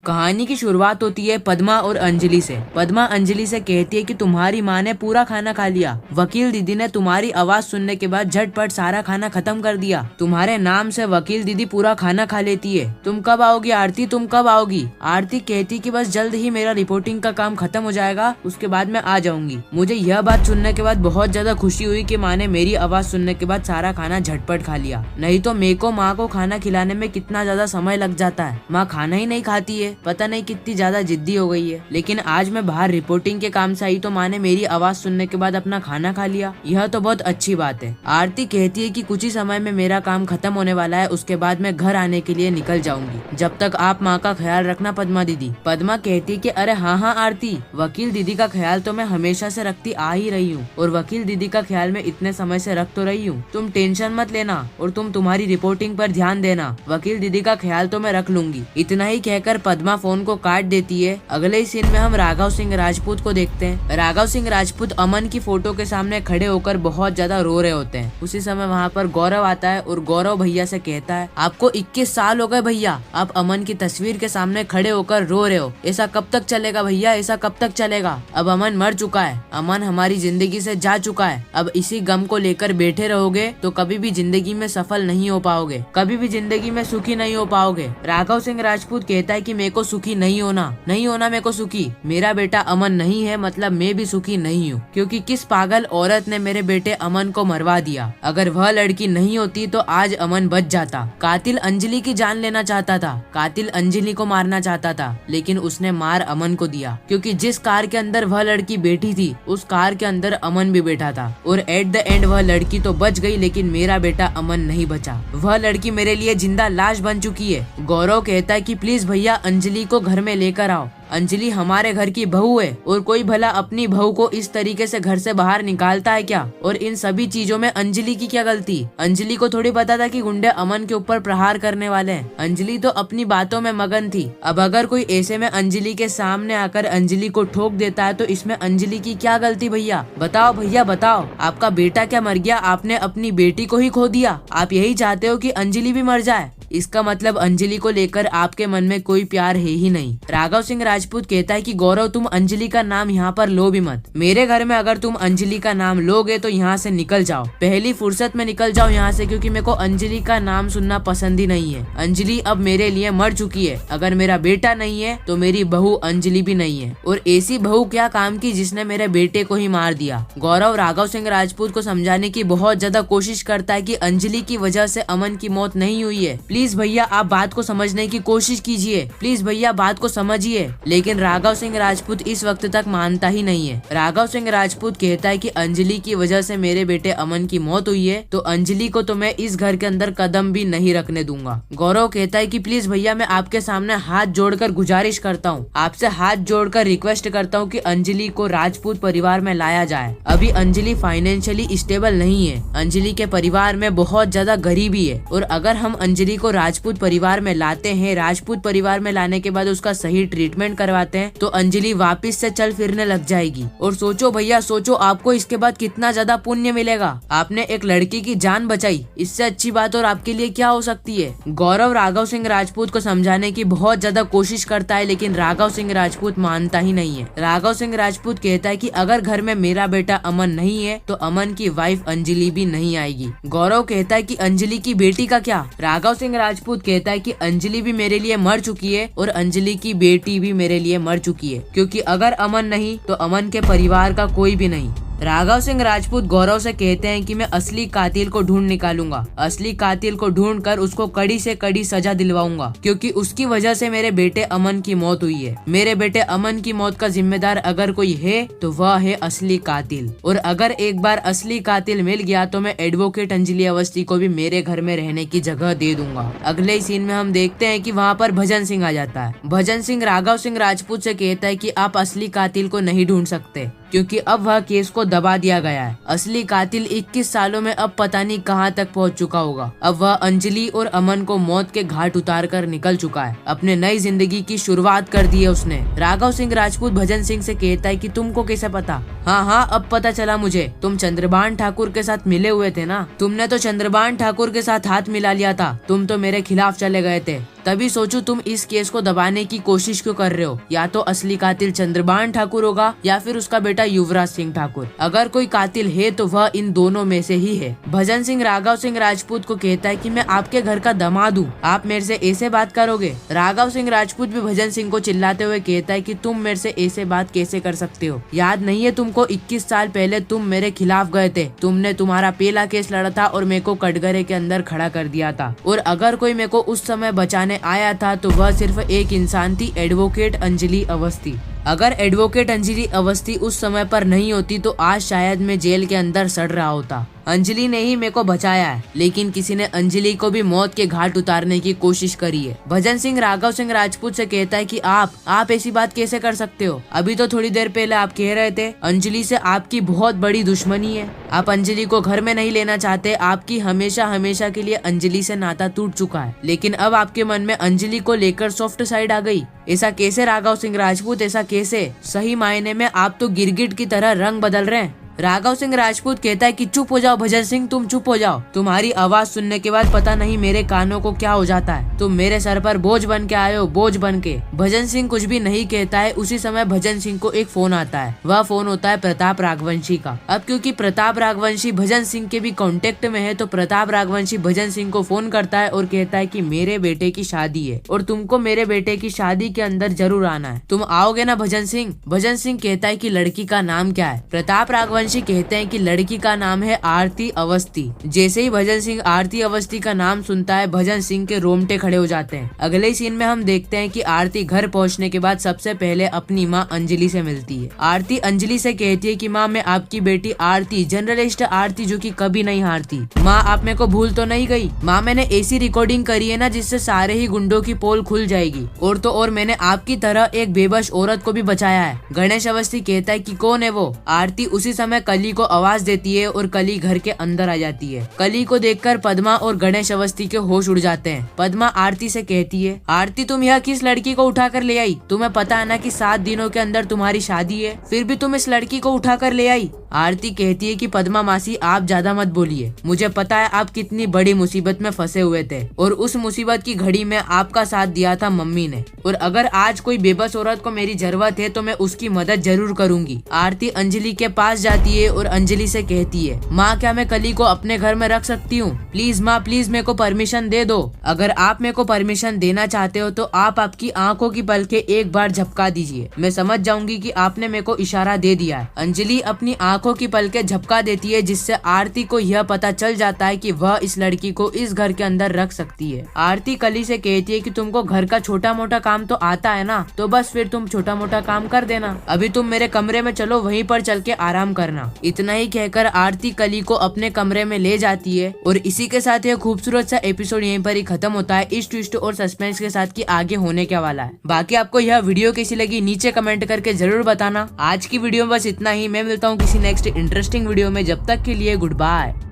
कहानी की शुरुआत होती है पद्मा और अंजलि से। पद्मा अंजलि से कहती है कि तुम्हारी माँ ने पूरा खाना खा लिया। वकील दीदी ने तुम्हारी आवाज सुनने के बाद झटपट सारा खाना खत्म कर दिया। तुम्हारे नाम से वकील दीदी पूरा खाना खा लेती है। तुम कब आओगी आरती, तुम कब आओगी? आरती कहती कि बस जल्द ही मेरा रिपोर्टिंग का काम खत्म हो जाएगा, उसके बाद मैं आ जाऊंगी। मुझे यह बात सुनने के बाद बहुत ज्यादा खुशी हुई कि माँ ने मेरी आवाज सुनने के बाद सारा खाना झटपट खा लिया। नहीं तो मेरे को माँ को खाना खिलाने में कितना ज्यादा समय लग जाता है। माँ खाना ही नहीं खाती है, पता नहीं कितनी ज्यादा जिद्दी हो गई है। लेकिन आज मैं बाहर रिपोर्टिंग के काम से आई तो माँ ने मेरी आवाज सुनने के बाद अपना खाना खा लिया। यह तो बहुत अच्छी बात है। आरती कहती है कि कुछ ही समय में मेरा काम खत्म होने वाला है, उसके बाद मैं घर आने के लिए निकल जाऊंगी। जब तक आप माँ का ख्याल रखना पद्मा दीदी। पद्मा कहती है कि अरे हाँ आरती, वकील दीदी का ख्याल तो मैं हमेशा से रखती आ ही रही हूँ और वकील दीदी का ख्याल मैं इतने समय से रख तो रही हूँ। तुम टेंशन मत लेना और तुम तुम्हारी रिपोर्टिंग पर ध्यान देना। वकील दीदी का ख्याल तो मैं रख लूंगी। इतना ही कहकर पद्मा फोन को काट देती है। अगले ही सीन में हम राघव सिंह राजपूत को देखते हैं। राघव सिंह राजपूत अमन की फोटो के सामने खड़े होकर बहुत ज्यादा रो रहे होते हैं। उसी समय वहाँ पर गौरव आता है और गौरव भैया से कहता है, आपको 21 साल हो गए भैया, आप अमन की तस्वीर के सामने खड़े होकर रो रहे हो। ऐसा कब तक चलेगा भैया, ऐसा कब तक चलेगा? अब अमन मर चुका है, अमन हमारी जिंदगी से जा चुका है। अब इसी गम को लेकर बैठे रहोगे तो कभी भी जिंदगी में सफल नहीं हो पाओगे, कभी भी जिंदगी में सुखी नहीं हो पाओगे। राघव सिंह राजपूत कहता है कि मेरे को सुखी नहीं होना मेरे को सुखी। मेरा बेटा अमन नहीं है मतलब मैं भी सुखी नहीं हूँ, क्योंकि किस पागल औरत ने मेरे बेटे अमन को मरवा दिया। अगर वह लड़की नहीं होती तो आज अमन बच जाता। कातिल अंजलि की जान लेना चाहता था, कातिल अंजलि को मारना चाहता था, लेकिन उसने मार अमन को दिया, क्योंकि जिस कार के अंदर वह लड़की बैठी थी उस कार के अंदर अमन भी बैठा था। और एट द एंड वह लड़की तो बच गई, लेकिन मेरा बेटा अमन नहीं बचा। वह लड़की मेरे लिए जिंदा लाश बन चुकी है। गौरव कहता है कि प्लीज भैया अंजलि को घर में लेकर आओ। अंजलि हमारे घर की बहू है और कोई भला अपनी बहू को इस तरीके से घर से बाहर निकालता है क्या? और इन सभी चीजों में अंजलि की क्या गलती? अंजलि को थोड़ी पता था कि गुंडे अमन के ऊपर प्रहार करने वाले हैं। अंजलि तो अपनी बातों में मगन थी। अब अगर कोई ऐसे में अंजलि के सामने आकर अंजलि को ठोक देता है तो इसमें अंजलि की क्या गलती भैया? बताओ भैया बताओ, आपका बेटा क्या मर गया? आपने अपनी बेटी को ही खो दिया। आप यही चाहते हो कि अंजलि भी मर जाए? इसका मतलब अंजलि को लेकर आपके मन में कोई प्यार है ही नहीं। राघव सिंह राजपूत कहता है कि गौरव तुम अंजलि का नाम यहाँ पर लो भी मत। मेरे घर में अगर तुम अंजलि का नाम लोगे तो यहाँ से निकल जाओ, पहली फुर्सत में निकल जाओ यहाँ से, क्योंकि मेरे को अंजलि का नाम सुनना पसंद ही नहीं है। अंजलि अब मेरे लिए मर चुकी है। अगर मेरा बेटा नहीं है तो मेरी बहू अंजलि भी नहीं है। और ऐसी बहू क्या काम की जिसने मेरे बेटे को ही मार दिया। गौरव राघव सिंह राजपूत को समझाने की बहुत ज्यादा कोशिश करता है कि अंजलि की वजह से अमन की मौत नहीं हुई है। प्लीज भैया आप बात को समझने की कोशिश कीजिए, प्लीज भैया बात को समझिए। लेकिन राघव सिंह राजपूत इस वक्त तक मानता ही नहीं है। राघव सिंह राजपूत कहता है कि अंजलि की वजह से मेरे बेटे अमन की मौत हुई है तो अंजलि को तो मैं इस घर के अंदर कदम भी नहीं रखने दूंगा। गौरव कहता है कि प्लीज भैया मैं आपके सामने हाथ जोड़कर गुजारिश करता हूँ, आपसे हाथ जोड़कर रिक्वेस्ट करता हूँ कि अंजलि को राजपूत परिवार में लाया जाए। अभी अंजलि फाइनेंशियली स्टेबल नहीं है, अंजलि के परिवार में बहुत ज्यादा गरीबी है और अगर हम अंजलि को राजपूत परिवार में लाते हैं, राजपूत परिवार में लाने के बाद उसका सही ट्रीटमेंट करवाते हैं तो अंजलि वापस से चल फिरने लग जाएगी। और सोचो भैया सोचो, आपको इसके बाद कितना ज्यादा पुण्य मिलेगा। आपने एक लड़की की जान बचाई, इससे अच्छी बात और आपके लिए क्या हो सकती है? गौरव राघव सिंह राजपूत को समझाने की बहुत ज्यादा कोशिश करता है, लेकिन राघव सिंह राजपूत मानता ही नहीं है। राघव सिंह राजपूत कहता है कि अगर घर में मेरा बेटा अमन नहीं है तो अमन की वाइफ अंजलि भी नहीं आएगी। गौरव कहता है कि अंजलि की बेटी का क्या? राघव सिंह राजपूत कहता है कि अंजलि भी मेरे लिए मर चुकी है और अंजलि की बेटी भी मेरे लिए मर चुकी है, क्योंकि अगर अमन नहीं तो अमन के परिवार का कोई भी नहीं। राघव सिंह राजपूत गौरव से कहते हैं कि मैं असली कातिल को ढूंढ निकालूंगा, असली कातिल को ढूंढ कर उसको कड़ी से कड़ी सजा दिलवाऊंगा, क्योंकि उसकी वजह से मेरे बेटे अमन की मौत हुई है। मेरे बेटे अमन की मौत का जिम्मेदार अगर कोई है तो वह है असली कातिल। और अगर एक बार असली कातिल मिल गया तो मैं एडवोकेट अंजलि अवस्थी को भी मेरे घर में रहने की जगह दे दूंगा। अगले ही सीन में हम देखते हैं कि वहाँ पर भजन सिंह आ जाता है। भजन सिंह राघव सिंह राजपूत से कहता है कि आप असली कातिल को नहीं ढूंढ सकते, क्योंकि अब वह केस को दबा दिया गया है। असली कातिल 21 सालों में अब पता नहीं कहां तक पहुंच चुका होगा। अब वह अंजलि और अमन को मौत के घाट उतार कर निकल चुका है, अपने नई जिंदगी की शुरुआत कर दी है उसने। राघव सिंह राजपूत भजन सिंह से कहता है कि तुमको कैसे पता? हाँ हाँ, अब पता चला मुझे, तुम चंद्रभान ठाकुर के साथ मिले हुए थे ना। तुमने तो चंद्रभान ठाकुर के साथ हाथ मिला लिया था, तुम तो मेरे खिलाफ चले गए थे। तभी सोचूं तुम इस केस को दबाने की कोशिश क्यों कर रहे हो। या तो असली कातिल चंद्रभान ठाकुर होगा या फिर उसका बेटा युवराज सिंह ठाकुर। अगर कोई कातिल है तो वह इन दोनों में से ही है। भजन सिंह राघव सिंह राजपूत को कहता है कि मैं आपके घर का दामाद हूँ, आप मेरे से ऐसे बात करोगे। राघव सिंह राजपूत भी भजन सिंह को चिल्लाते हुए कहता है कि तुम मेरे से ऐसे बात कैसे कर सकते हो। याद नहीं है तुमको 21 साल पहले तुम मेरे खिलाफ गए थे, तुमने तुम्हारा पहला केस लड़ा था और मेरे को कटघरे के अंदर खड़ा कर दिया था। और अगर कोई मेरे को उस समय बचाने आया था तो वह सिर्फ एक इंसान थी, एडवोकेट अंजलि अवस्थी। अगर एडवोकेट अंजलि अवस्थी उस समय पर नहीं होती तो आज शायद मैं जेल के अंदर सड़ रहा होता। अंजलि ने ही मेरे को बचाया है, लेकिन किसी ने अंजलि को भी मौत के घाट उतारने की कोशिश करी है। भजन सिंह राघव सिंह राजपूत से कहता है कि आप ऐसी बात कैसे कर सकते हो। अभी तो थोड़ी देर पहले आप कह रहे थे अंजलि से आपकी बहुत बड़ी दुश्मनी है, आप अंजलि को घर में नहीं लेना चाहते, आपकी हमेशा हमेशा के लिए अंजलि से नाता टूट चुका है। लेकिन अब आपके मन में अंजलि को लेकर सॉफ्ट साइड आ गई। ऐसा कैसे राघव सिंह राजपूत, ऐसा कैसे? सही मायने में आप तो गिरगिट की तरह रंग बदल रहे हैं। राघव सिंह राजपूत कहता है कि चुप हो जाओ भजन सिंह, तुम चुप हो जाओ। तुम्हारी आवाज सुनने के बाद पता नहीं मेरे कानों को क्या हो जाता है। तुम मेरे सर पर बोझ बन के आए हो, बोझ बन के। भजन सिंह कुछ भी नहीं कहता है। उसी समय भजन सिंह को एक फोन आता है। वह फोन होता है प्रताप राघवंशी का। अब क्योंकि प्रताप राघवंशी भजन सिंह के भी कांटेक्ट में है तो प्रताप राघवंशी भजन सिंह को फोन करता है और कहता है कि मेरे बेटे की शादी है और तुमको मेरे बेटे की शादी के अंदर जरूर आना है, तुम आओगे ना भजन सिंह? भजन सिंह कहता है कि लड़की का नाम क्या है? प्रताप राघवंशी कहते हैं कि लड़की का नाम है आरती अवस्थी। जैसे ही भजन सिंह आरती अवस्थी का नाम सुनता है भजन सिंह के रोंगटे खड़े हो जाते हैं। अगले सीन में हम देखते हैं कि आरती घर पहुंचने के बाद सबसे पहले अपनी माँ अंजलि से मिलती है। आरती अंजलि से कहती है कि माँ मैं आपकी बेटी आरती, जर्नलिस्ट आरती जो कि कभी नहीं हारती। माँ आप मेरे को भूल तो नहीं गई? माँ मैंने ऐसी रिकॉर्डिंग करी है ना जिससे सारे ही गुंडों की पोल खुल जाएगी। और तो और मैंने आपकी तरह एक बेबस औरत को भी बचाया है। गणेश अवस्थी कहता है कि कौन है वो? आरती उसी समय कली को आवाज देती है और कली घर के अंदर आ जाती है। कली को देखकर पद्मा और गणेश अवस्थी के होश उड़ जाते हैं। पद्मा आरती से कहती है आरती तुम यह किस लड़की को उठा कर ले आई? तुम्हें पता है ना कि 7 दिनों के अंदर तुम्हारी शादी है, फिर भी तुम इस लड़की को उठा कर ले आई। आरती कहती है कि पद्मा मासी आप ज्यादा मत बोलिए, मुझे पता है आप कितनी बड़ी मुसीबत में फंसे हुए थे और उस मुसीबत की घड़ी में आपका साथ दिया था मम्मी ने, और अगर आज कोई बेबस औरत को मेरी जरूरत है तो मैं उसकी मदद जरूर करूंगी। आरती अंजलि के पास जाती है और अंजलि से कहती है माँ क्या मैं कली को अपने घर में रख सकती हूँ? प्लीज माँ प्लीज मेरे को परमिशन दे दो। अगर आप मेरे को परमिशन देना चाहते हो तो आप आपकी आंखों की पलकें एक बार झपका दीजिए, मैं समझ जाऊंगी कि आपने मेरे को इशारा दे दिया है। अंजलि अपनी आंखों की पलकें झपका देती है जिससे आरती को यह पता चल जाता है कि वह इस लड़की को इस घर के अंदर रख सकती है। आरती कली से कहती है कि तुमको घर का छोटा मोटा काम तो आता है ना, तो बस फिर तुम छोटा मोटा काम कर देना। अभी तुम मेरे कमरे में चलो, वहीं पर चल के आराम करना। इतना ही कहकर आरती कली को अपने कमरे में ले जाती है और इसी के साथ यह खूबसूरत सा एपिसोड यहीं पर ही खत्म होता है, इस ट्विस्ट और सस्पेंस के साथ कि आगे होने क्या वाला है। बाकी आपको यह वीडियो कैसी लगी नीचे कमेंट करके जरूर बताना। आज की वीडियो में बस इतना ही, मैं मिलता हूँ किसी नेक्स्ट इंटरेस्टिंग वीडियो में, जब तक के लिए गुड बाय।